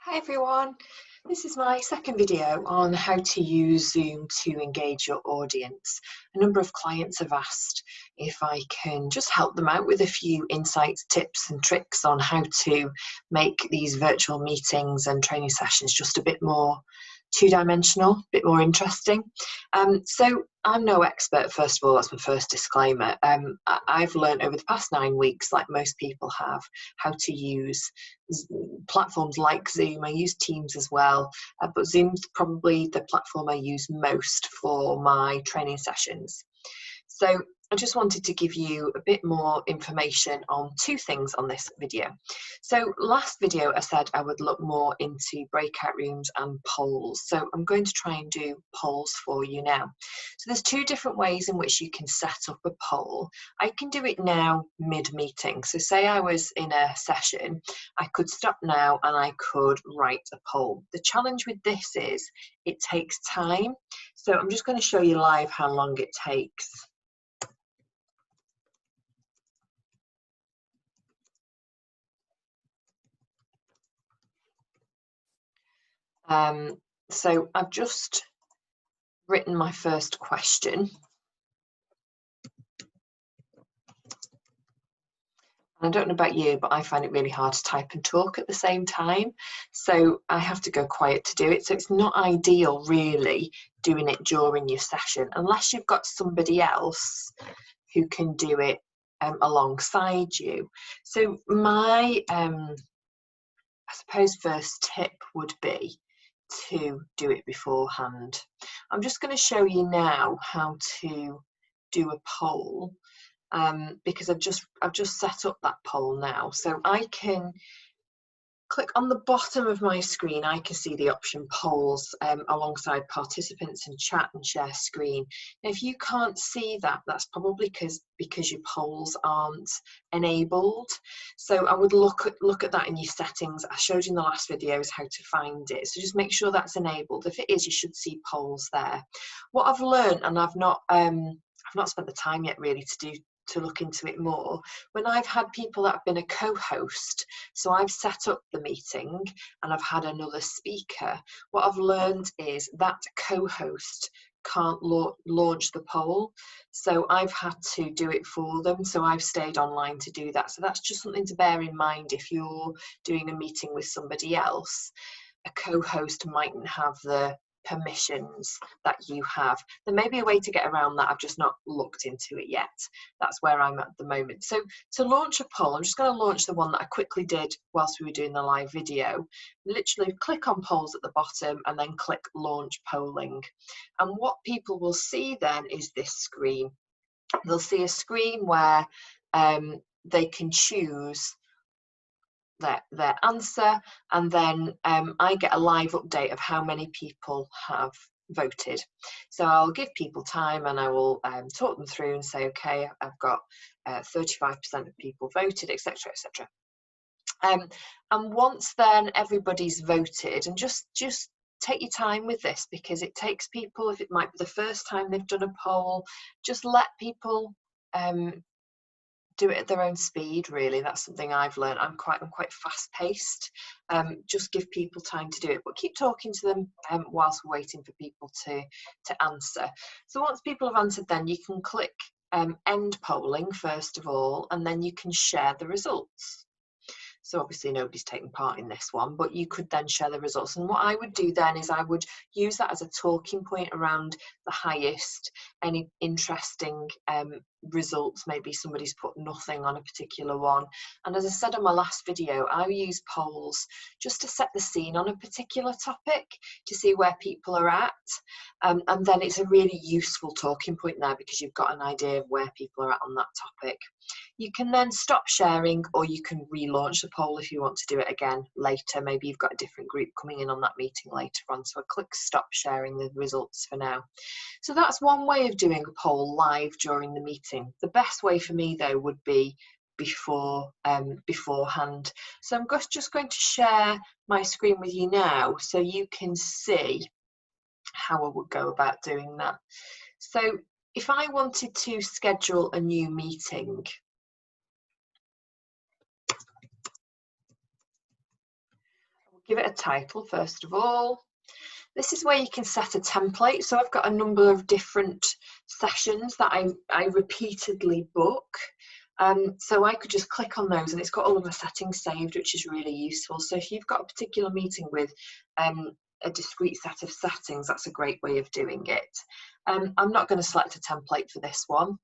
Hi everyone, this is my second video on how to use Zoom to engage your audience. A number of clients have asked if I can just help them out with a few insights, tips and tricks on how to make these virtual meetings and training sessions just a bit more two-dimensional, a bit more interesting. So I'm no expert, first of all, that's my first disclaimer. I've learned over the past 9 weeks, like most people have, how to use platforms like Zoom. I use Teams as well, but Zoom's probably the platform I use most for my training sessions. So I just wanted to give you a bit more information on two things on this video. So last video I said I would look more into breakout rooms and polls. So I'm going to try and do polls for you now. So there's two different ways in which you can set up a poll. I can do it now mid-meeting. So say I was in a session, I could stop now and I could write a poll. The challenge with this is it takes time. So I'm just going to show you live how long it takes. So I've just written my first question. I don't know about you, but I find it really hard to type and talk at the same time. So I have to go quiet to do it. So it's not ideal really doing it during your session, unless you've got somebody else who can do it alongside you. So my, I suppose first tip would be to do it beforehand. I'm just going to show you now how to do a poll because I've just set up that poll now. So I can click on the bottom of my screen. I can see the option polls alongside participants and chat and share screen. Now, if you can't see that, that's probably because your polls aren't enabled. So I would look at that in your settings. I showed you in the last videos how to find it. So just make sure that's enabled. If it is, you should see polls there. What I've learned, and I've not spent the time yet really to look into it more, when I've had people that have been a co-host, so I've set up the meeting and I've had another speaker, what I've learned is that co-host can't launch the poll, so I've had to do it for them. So I've stayed online to do that. So that's just something to bear in mind if you're doing a meeting with somebody else. A co-host mightn't have the permissions that you have. There may be a way to get around that. I've just not looked into it yet. That's where I'm at the moment. So to launch a poll, I'm just going to launch the one that I quickly did whilst we were doing the live video. Literally click on polls at the bottom and then click launch polling. And what people will see then is this screen. They'll see a screen where they can choose their answer, and then I get a live update of how many people have voted. So I'll give people time and I will talk them through and say, okay, I've got 35% of people voted, etc., etc. And once then everybody's voted, and just take your time with this, because it takes people, if it might be the first time they've done a poll, just let people do it at their own speed. Really, that's something I've learned. I'm quite fast paced. Just give people time to do it, but keep talking to them whilst we're waiting for people to answer. So once people have answered, then you can click end polling first of all, and then you can share the results. So obviously nobody's taking part in this one, but you could then share the results. And what I would do then is I would use that as a talking point around the highest, any interesting results. Maybe somebody's put nothing on a particular one. And as I said on my last video, I use polls just to set the scene on a particular topic to see where people are at. And then it's a really useful talking point there because you've got an idea of where people are at on that topic. You can then stop sharing, or you can relaunch the poll if you want to do it again later. Maybe you've got a different group coming in on that meeting later on. So I click stop sharing the results for now. So that's one way of doing a poll live during the meeting. The best way for me though would be beforehand. So I'm just going to share my screen with you now so you can see how I would go about doing that. So if I wanted to schedule a new meeting, give it a title first of all. This is where you can set a template. So I've got a number of different sessions that I repeatedly book. So I could just click on those and it's got all of the settings saved, which is really useful. So if you've got a particular meeting with a discrete set of settings, that's a great way of doing it. I'm not going to select a template for this one.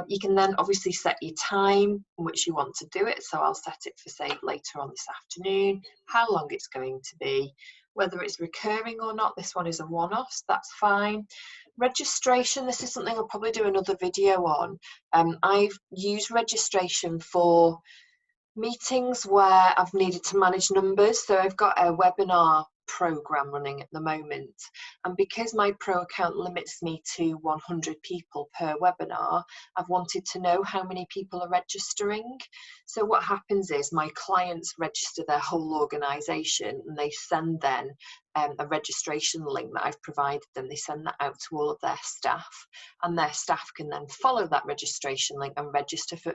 You can then obviously set your time in which you want to do it. So I'll set it for, say, later on this afternoon, how long it's going to be, whether it's recurring or not. This one is a one-off, so that's fine. Registration, this is something I'll probably do another video on. I've used registration for meetings where I've needed to manage numbers. So I've got a webinar program running at the moment, and because my pro account limits me to 100 people per webinar, I've wanted to know how many people are registering. So what happens is my clients register their whole organization and they send then a registration link that I've provided them. They send that out to all of their staff, and their staff can then follow that registration link and register for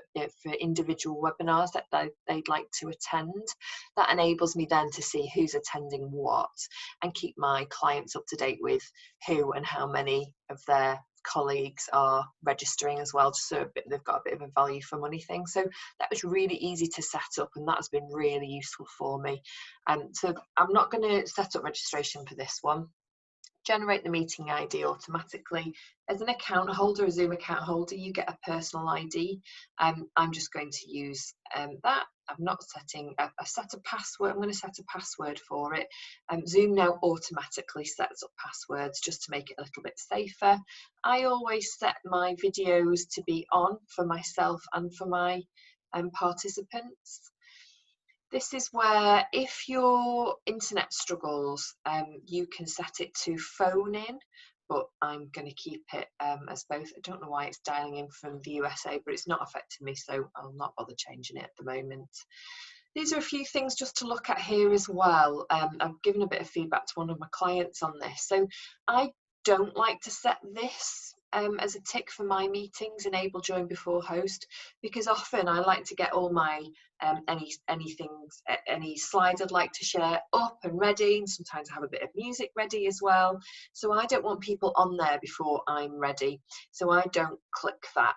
individual webinars that they'd like to attend. That enables me then to see who's attending what and keep my clients up to date with who and how many of their colleagues are registering as well, just so they've got a bit of a value for money thing. So that was really easy to set up, and that has been really useful for me. So I'm not going to set up registration for this one. Generate the meeting ID automatically. As an account holder, a Zoom account holder, you get a personal ID. I'm just going to use that. I'm not setting a set a password. I'm going to set a password for it. Zoom now automatically sets up passwords just to make it a little bit safer. I always set my videos to be on for myself and for my participants. This is where, if your internet struggles, you can set it to phone in, but I'm going to keep it as both. I don't know why it's dialing in from the USA, but it's not affecting me, so I'll not bother changing it at the moment. These are a few things just to look at here as well. I've given a bit of feedback to one of my clients on this. So I don't like to set this as a tick for my meetings, enable join before host, because often I like to get all my any slides I'd like to share up and ready, and sometimes I have a bit of music ready as well. So I don't want people on there before I'm ready, so I don't click that.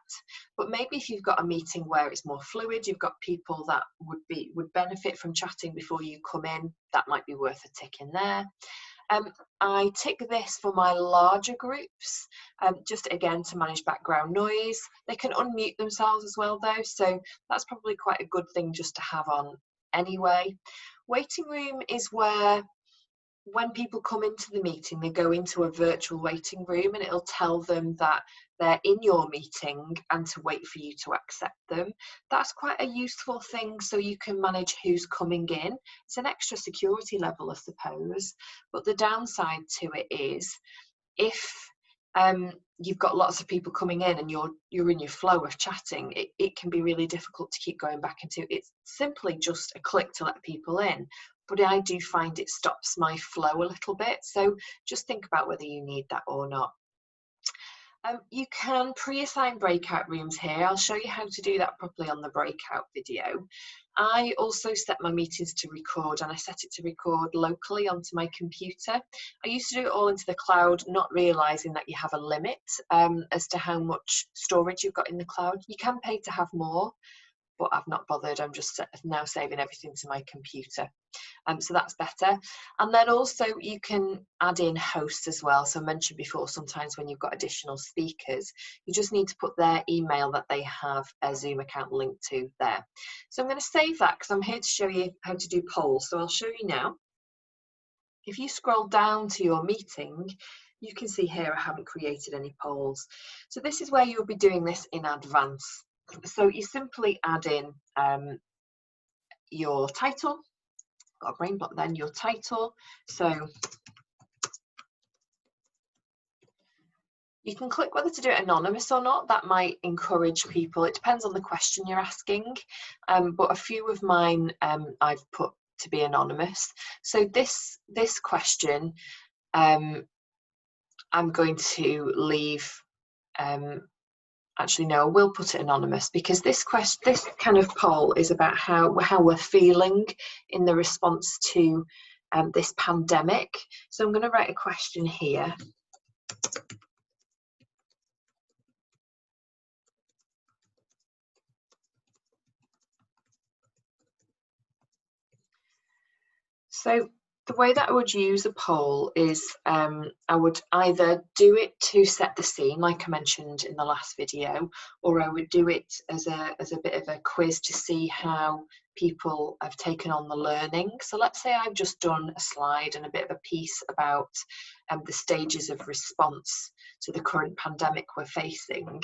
But maybe if you've got a meeting where it's more fluid, you've got people that would benefit from chatting before you come in, that might be worth a tick in there. I tick this for my larger groups, just again to manage background noise. They can unmute themselves as well though, so that's probably quite a good thing just to have on anyway. Waiting room is where, when people come into the meeting, they go into a virtual waiting room and it'll tell them that they're in your meeting and to wait for you to accept them. That's quite a useful thing, so you can manage who's coming in. It's an extra security level, I suppose, but the downside to it is if you've got lots of people coming in and you're in your flow of chatting, it can be really difficult to keep going back into. It's simply just a click to let people in, but I do find it stops my flow a little bit, so just think about whether you need that or not. You can pre-assign breakout rooms here. I'll show you how to do that properly on the breakout video. I also set my meetings to record, and I set it to record locally onto my computer. I used to do it all into the cloud, not realizing that you have a limit as to how much storage you've got in the cloud. You can pay to have more, but I've not bothered. I'm just now saving everything to my computer. So that's better. And then also you can add in hosts as well. So I mentioned before, sometimes when you've got additional speakers, you just need to put their email that they have a Zoom account linked to there. So I'm going to save that because I'm here to show you how to do polls. So I'll show you now. If you scroll down to your meeting, you can see here I haven't created any polls. So this is where you'll be doing this in advance. So you simply add in your title. Got a brain block then, your title. So you can click whether to do it anonymous or not. That might encourage people. It depends on the question you're asking, but a few of mine I've put to be anonymous. So this question I'm going to leave. Actually, no, I will put it anonymous, because this kind of poll is about how we're feeling in the response to this pandemic. So I'm going to write a question here. So the way that I would use a poll is I would either do it to set the scene, like I mentioned in the last video, or I would do it as a bit of a quiz to see how people have taken on the learning. So let's say I've just done a slide and a bit of a piece about the stages of response to the current pandemic we're facing.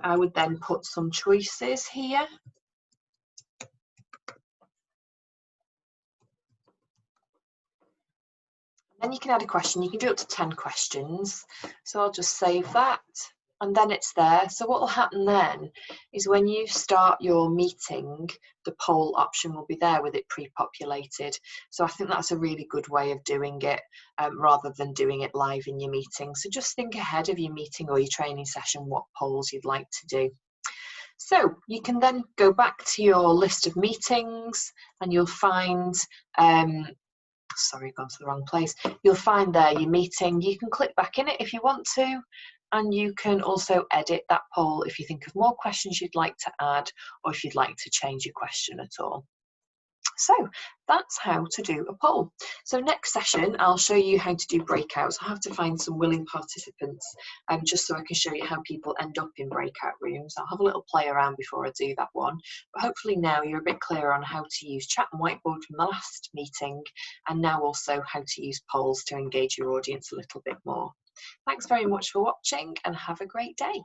I would then put some choices here. Then you can add a question. You can do up to 10 questions. So I'll just save that and then it's there. So what will happen then is when you start your meeting, the poll option will be there with it pre-populated. So I think that's a really good way of doing it rather than doing it live in your meeting. So just think ahead of your meeting or your training session what polls you'd like to do. So you can then go back to your list of meetings and you'll find sorry, gone to the wrong place. You'll find there your meeting. You can click back in it if you want to, and you can also edit that poll if you think of more questions you'd like to add or if you'd like to change your question at all. So that's how to do a poll. So next session, I'll show you how to do breakouts. I have to find some willing participants just so I can show you how people end up in breakout rooms. I'll have a little play around before I do that one. But hopefully now you're a bit clearer on how to use chat and whiteboard from the last meeting, and now also how to use polls to engage your audience a little bit more. Thanks very much for watching and have a great day.